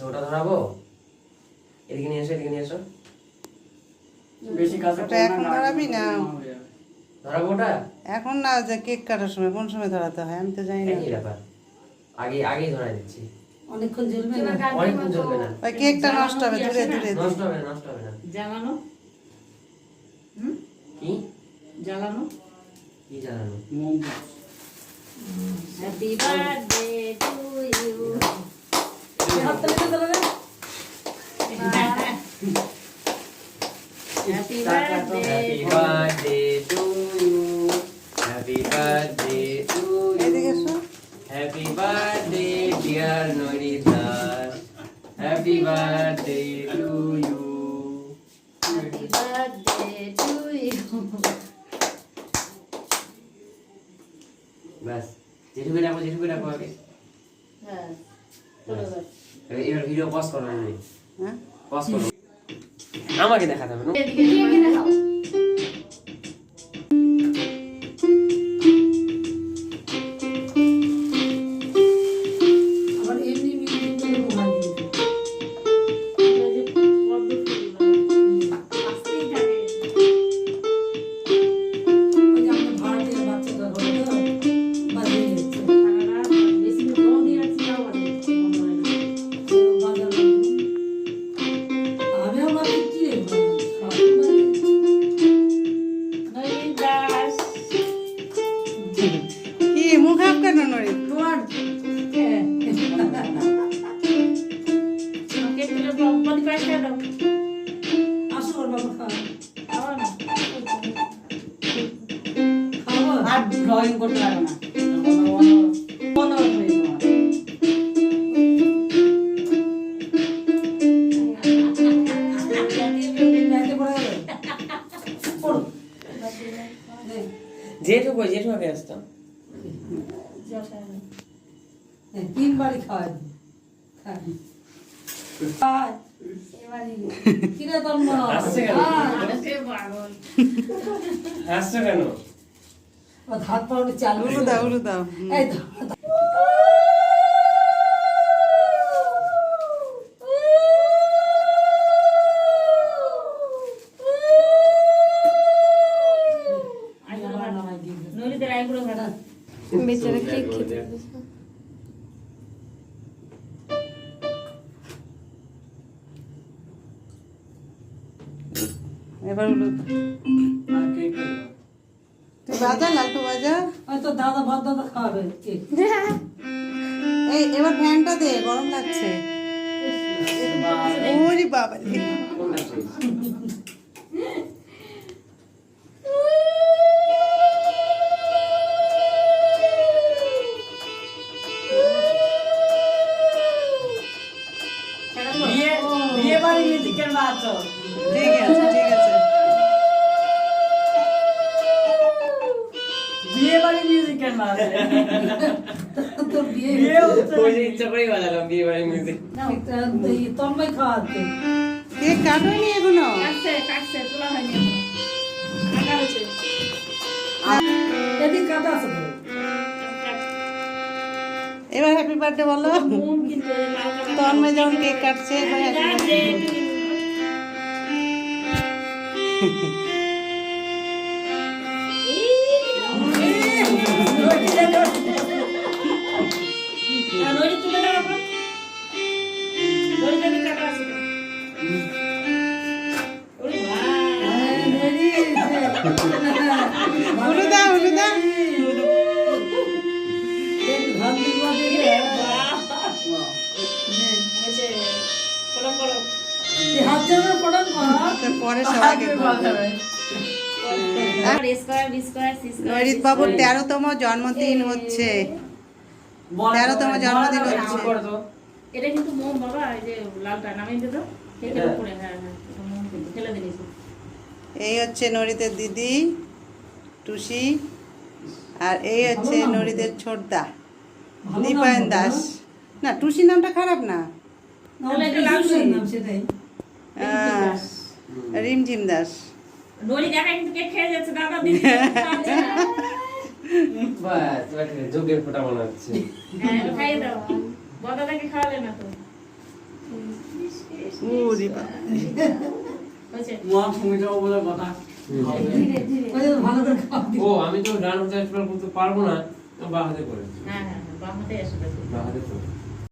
আচ্ছা ওটা ধরাবো, এদিকে নিয়ে এসো, এদিকে নিয়ে এসো। বেশি কাছে ওটা এখন ধরাবি না? ধরাবো ওটা এখন না, যে কেক কাটার সময় কোন সময় ধরাতে হয় আমি তো জানি না। একই ব্যাপার, আগেই ধরাই দিচ্ছি। অনেকক্ষণ জ্বলবে না, অনেকক্ষণ চলবে না, ওই কেকটা নষ্ট হবে, দূরে দূরে নষ্ট হবে না, নষ্ট হবে না। জ্বালানো কি জ্বালানো কি জানানো? Happy birthday to you. Happy birthday happy birthday to you, happy birthday to you, এদিকে এসো। Happy birthday dear Norita, happy birthday to you. Happy birthday to you. বাস যেটুকু ডাকো, যেটুকু ডাকো আগে। হ্যাঁ এবার ভিডিও পজ করো না, হ্যাঁ পজ করো, আমাকে দেখাতে হবে না। এদিকে এদিকে দেখাও। আবার এমনি মিউজিক করে মোবাইল দিতে আসতেই থাকে। ওই যে আমাদের ভাড়াটিয়া বাচ্চাটা হলো তো বাজিয়ে যাচ্ছে বেশি ফোন দিয়ে রাখছি তাও বাজে, বন্ধ হয় না। তো বাজার আমিও ভাবছি কি রে নলিন দাস কি মুখ হাফ কেন নড়ি? তোমার কেক তুলে বডি পাস করে দাও। আসো ওর বাবা খাও খাওয়া না খাবো আর ড্রয়িং করতে পারবে না মনে হবে তোমার ব্যাগে পড়ে গেল পড়ো যেটুকু যেটুকু আগে আসতাম। তিনবারই খাওয়াই খায় কিরে তোর মা আসছে কেন? আরে পাগল। হাসছো কেন? ও হাত পাউনি চালু উলু দাও, উলু দাও। এই ধর নলিদের আইগুলো ভাড়া বেচারা কেক খেতে। এবার উলু দাও। তুই বাজা, লালটু বাজা। হয়তো দাদা ভাত দাদা খাওয়াবে কেক এই এবার ফ্যানটা দে, গরম লাগছে। ওরে বাবা রে। বিয়ে বাড়ি মিউজিকের বাজো ঠিক আছে, ঠিক আছে। বিয়ে বাড়ি মিউজিকের বাজে তোর বিয়ে বিয়ে হচ্ছে ওই যে ইচ্ছা করেই বাজালাম বিয়ে বাড়ির মিউজিক। তন্ময় খাওয়াতে কেক কাটোনি এগুলো? কাটছে কাটছে তোলা হয়নি এখনো। কাটা হয়েছে। এদিকে কাটা আছে তো এবার হ্যাপি বার্থডে বলো। মুখ কিন্তু এই লাল কালার। তন্ময় যখন কেক কাটছে, এবার happy birthday। নড়ি তুলে দাও এখন। নড়ি যদি কাটা আছে তো। ওরে ভাই। উলু দাও, উলু দাও। হয়েছে। প্রণাম করো। হাত জমে পড়ান তো পরে সবাইকে করবো। Square B square C square. Norit বাবুর 13তম জন্মদিন হচ্ছে। 13তম জন্মদিন হচ্ছে। এটা কিন্তু মোম বাবা, এই যে লালটা নামিয়ে দে তো। এটার উপরে হ্যাঁ হ্যাঁ এটা মোম কিন্তু ফেলে দিনিস। এই হচ্ছে নরিতের দিদি টুসি, আর এই হচ্ছে নরিতের ছোটদা দীপায়ন দাস। না, টুসি নামটা খারাপ না, সেটাই রিমঝিম দাস। নড়ি দেখা কিন্তু কেক খেয়ে যাচ্ছে দাদা দিদি। বাস যোগের ফোঁটা মনে হচ্ছে। হ্যাঁ এটা খাইয়ে দাও। বদাদাকে খাওয়ালে না তো। ওরে বাবা। হয়েছে? মহা সঙ্গীত বলে কথা ওই যে ভালো করে খাওয়া দিও। ও আমি তো ডান হাতে এক্সপ্লোর করতে পারবো না, বা হাতে করে হ্যাঁ হ্যাঁ হ্যাঁ, বাম হাতে আসবে। বা হাতে করে